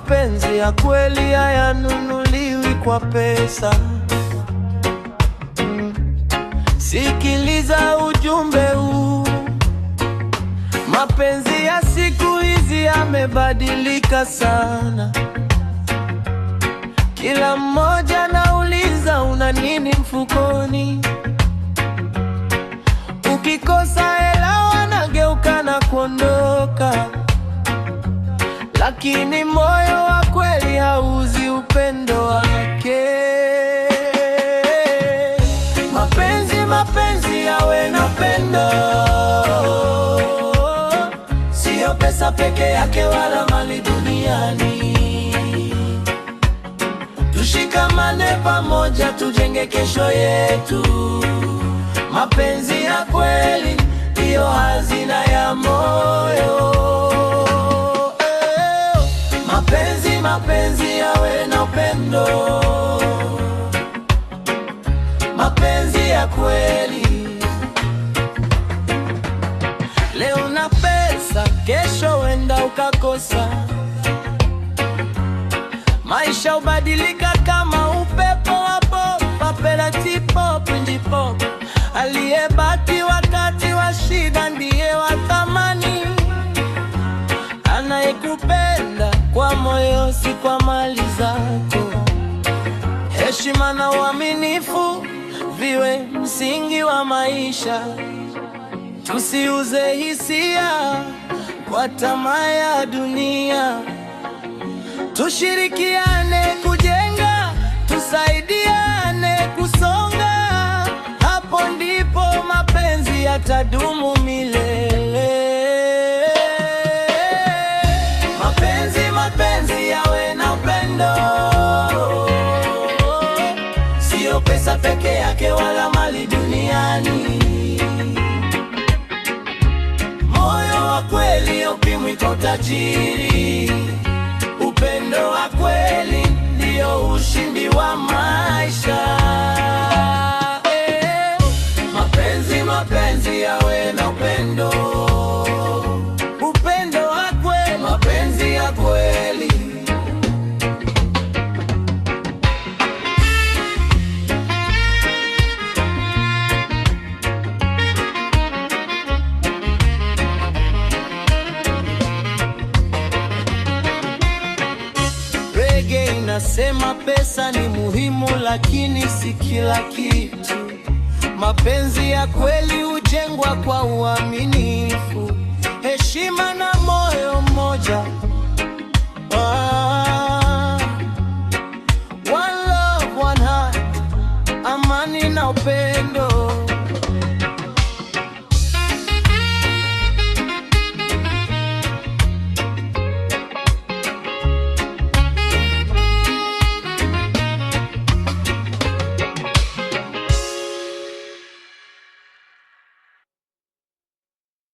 Mapenzi ya kweli hayanunuliwi kwa pesa. Sikiliza ujumbe huu. Mapenzi ya siku hizi yamebadilika sana. Kila mmoja anauliza una nini mfukoni. Ukikosa hela wanageuka na kuondoka. Lakini moyo wa kweli hauzi upendo wake. Mapenzi yawe na upendo, sio pesa peke yake wala mali duniani. Tushikamane pamoja, tujenge kesho yetu. Mapenzi ya kweli ndiyo hazina ya moyo. Mapenzi yawe na upendo, mapenzi ya kweli. Leo na pesa, kesho wenda ukakosa. Maisha hubadilika kama upepo wa pop, papela tipop, njipop. Aliyebaki wakati wa shida ndiye wa thamani. Anayekupenda kwa moyo, si kwa mali zako. Heshima na uaminifu viwe msingi wa maisha. Tusiuze hisia kwa tamaa ya dunia. Tushirikiane kujenga, tusaidiane kusonga. Hapo ndipo mapenzi yatadumu milele. Mapenzi yawe na upendo, sio pesa peke yake wala mali duniani. Moyo wa kweli haupimwi kwa utajiri. Upendo wa kweli ndio ushindi wa maisha. Mapenzi yawe na upendo, upendo wa kweli, mapenzi ya kweli. Reggae inasema pesa ni muhimu, lakini si kila kitu. Mapenzi ya kweli hujengwa kwa uaminifu, heshima na moyo mmoja. One love, one heart, amani na upendo.